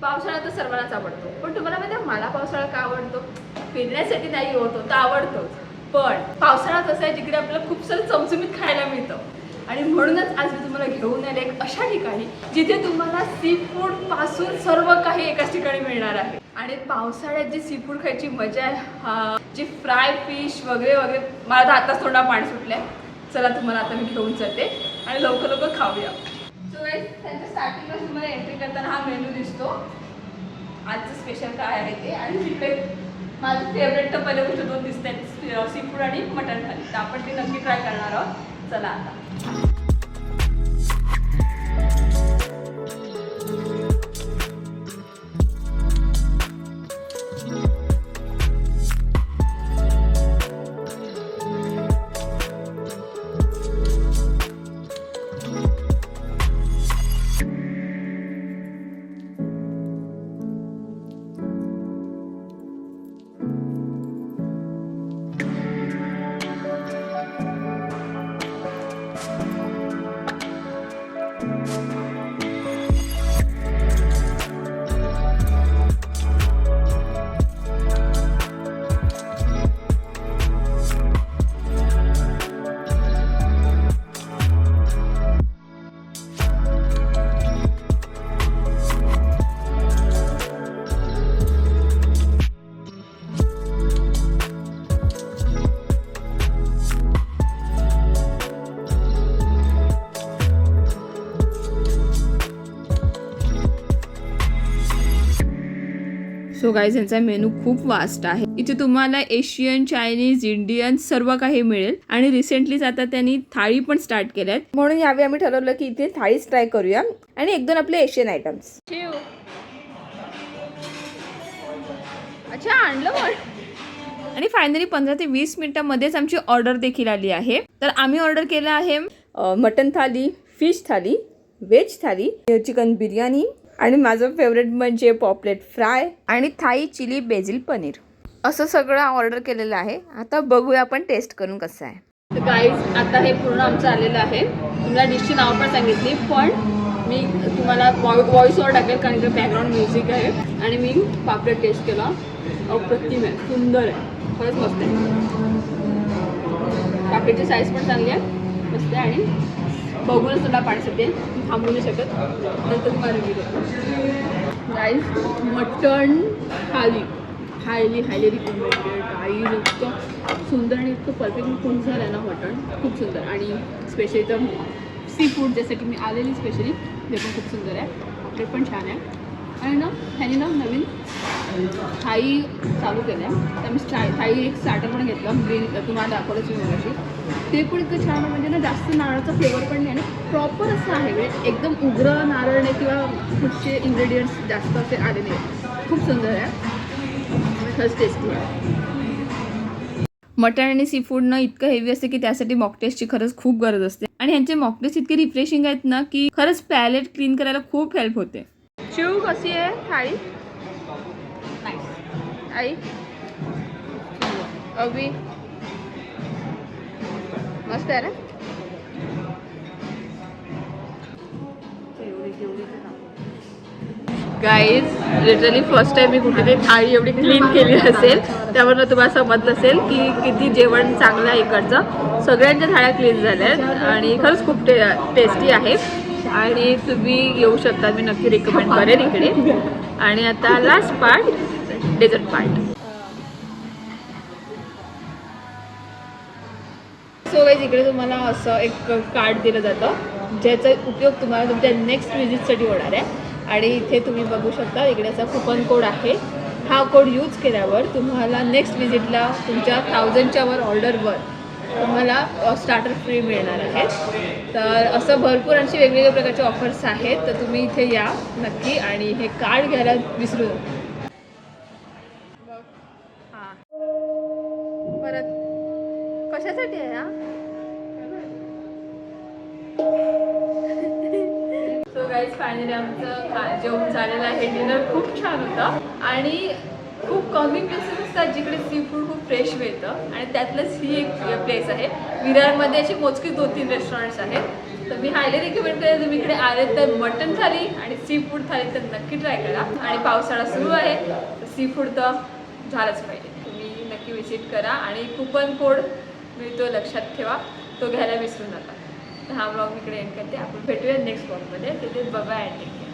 पावसाळा तर सर्वांनाच आवडतो, पण तुम्हाला माहिती आहे मला पावसाळा का आवडतो? फिरण्यासाठी नाही होतो तर आवडतोच, पण पावसाळ्यात असं आहे जिकडे आपल्याला खूप सारं चमचमीत खायला मिळतं. आणि म्हणूनच आज मी तुम्हाला घेऊन आले एक अशा ठिकाणी जिथे तुम्हाला सी फूड पासून सर्व काही एकाच ठिकाणी मिळणार आहे. आणि पावसाळ्यात जी सी फूड खायची मजा आहे, जी फ्राय फिश वगैरे वगैरे, मला तर आताच थोडा पाणी सुटलंय. चला तुम्हाला आता मी घेऊन जाते आणि लवकर लवकर खाऊया. सो गाईस, त्यांच्या स्टार्टिंगला तुम्हाला एंट्री करताना हा मेनू दिसतो. आजचं स्पेशल काय आहे ते, आणि तिथे माझं फेवरेट तर पहिले गोष्ट दोन दिसत आहेत, सी फूड आणि मटण थाली. तर आपण ते नक्की ट्राय करणार आहोत. चला आता. सो गाईज, यांचा मेनू खूप वास्ट आहे. इथे तुम्हाला एशियन, चायनीज, इंडियन सर्व काही मिळेल. आणि रिसेंटलीच आता त्यांनी थाळी पण स्टार्ट केल्यात, म्हणून यावेळी आम्ही ठरवलं की इथे थाळीच ट्राय करूया आणि एक दोन आपले एशियन आयटम्स. अच्छा, आणलं पण. आणि फायनली 15 ते 20 मिनिटांमध्येच आमची ऑर्डर देखील आली आहे. तर आम्ही ऑर्डर केलं आहे मटन थाली, फिश थाली, व्हेज थाली, चिकन बिर्याणी, आणि माझं फेवरेट म्हणजे पॉपलेट फ्राय आणि थाई चिली बेजिल पनीर. असं सगळं ऑर्डर केलेलं आहे. आता बघूया आपण टेस्ट करून कसं आहे. तर गाईज, आता हे पूर्ण आमचं आलेलं आहे. तुम्हाला डिशची नाव पण सांगितली, पण मी तुम्हाला व्हॉइस ओव्हर टाकेल कारण की बॅकग्राऊंड म्युझिक आहे. आणि मी पापलेट टेस्ट केला, अप्रतिम आहे, सुंदर आहे, खरंच मस्त आहे. पापलेटची साईज पण चांगली आहे, मस्त आहे. आणि बघूनच तुला पाणी सुटेल, थांबू नाही शकत. नंतर तुम्हाला रिव्ह्यू देतो. गाईज, मटण थाली हायली रिकमेंडेड. गाईज, इतकं सुंदर आणि इतकं परफेक्टली कुक झालं आहे ना मटण, खूप सुंदर. आणि स्पेशली तर सी फूड ज्यासाठी मी आलेली स्पेशली, ते पण खूप सुंदर आहे. पॉपलेट पण छान आहे. आणि ना ह्यानी ना नवीन थाई चालू केलं आहे. तर मी थाई एक स्टार्टर पण घेतलं, ग्रीन तुम्हाला दाखवलंच मी मगाशी. ते पण इतकं छान आहे, म्हणजे ना जास्त नारळाचा फ्लेवर पण नाही आणि प्रॉपर असं आहे, म्हणजे एकदम उग्र नारळ नाही किंवा कुठचे इन्ग्रेडियंट्स जास्त असे आले नाही. खूप सुंदर आहे, खरंच टेस्टी आहे. मटण आणि सी फूडनं इतकं हेवी असते की त्यासाठी मॉकटेल्सची खरंच खूप गरज असते. आणि ह्यांचे मॉकटेल्स इतके रिफ्रेशिंग आहेत ना की खरंच पॅलेट क्लीन करायला खूप हेल्प होते. शिव, कशी आहे थाळी? आई, अभी मस्त आहे ना. गाईज, लिटरली फर्स्ट टाइम मी कुठे थाळी एवढी क्लीन केली असेल, त्यावरनं तुम्हाला समजलं असेल की किती जेवण चांगलं आहे इकडचं. सगळ्यांच्या थाळ्या क्लीन झाल्या आहेत आणि खरंच खूप टेस्टी आहे. आणि तुम्ही येऊ शकता, मी नक्की रिकमेंड करेन इकडे. आणि आता last part, dessert part. So guys, इकडे तुम्हाला असं एक कार्ड दिलं जातं ज्याचा उपयोग तुम्हाला तुमच्या नेक्स्ट विजिटसाठी होणार आहे. आणि इथे तुम्ही बघू शकता, इकडे असा कुपन कोड आहे. हा कोड यूज केल्यावर तुम्हाला नेक्स्ट विजिटला तुमच्या 1000च्या वर ऑर्डरवर तुम्हाला स्टार्टर फ्री मिळणार आहे. तर असं भरपूर अशी वेगवेगळ्या प्रकारचे ऑफर्स आहेत. तर तुम्ही इथे या नक्की आणि हे कार्ड घ्यायला विसरू नका. हां, परत कशासाठी आहे हा? सो गाईज, फायनली आमचं जेवण झालेलं आहे. डिनर खूप छान होतं आणि खूप कमी प्लेसेस असतात जिकडे सी फूड खूप फ्रेश मिळतं आणि त्यातलंच ही एक प्लेस आहे. विरारमध्ये अशी मोजकी 2-3 रेस्टॉरंट्स आहेत. तर मी हायली रिकमेंड करेन तुम्ही इकडे आले तर मटन थाली आणि सी फूड थाली तर नक्की ट्राय करा. आणि पावसाळा सुरू आहे तर सी फूड तर झालंच पाहिजे. तुम्ही नक्की विजिट करा आणि कुपन कोड मिळतो लक्षात ठेवा, तो घ्यायला विसरू नका. तर हा ब्लॉग इकडे एंड करते. आपण भेटूया नेक्स्ट ब्लॉगमध्ये. तिथे बाय अँड टेक केअर.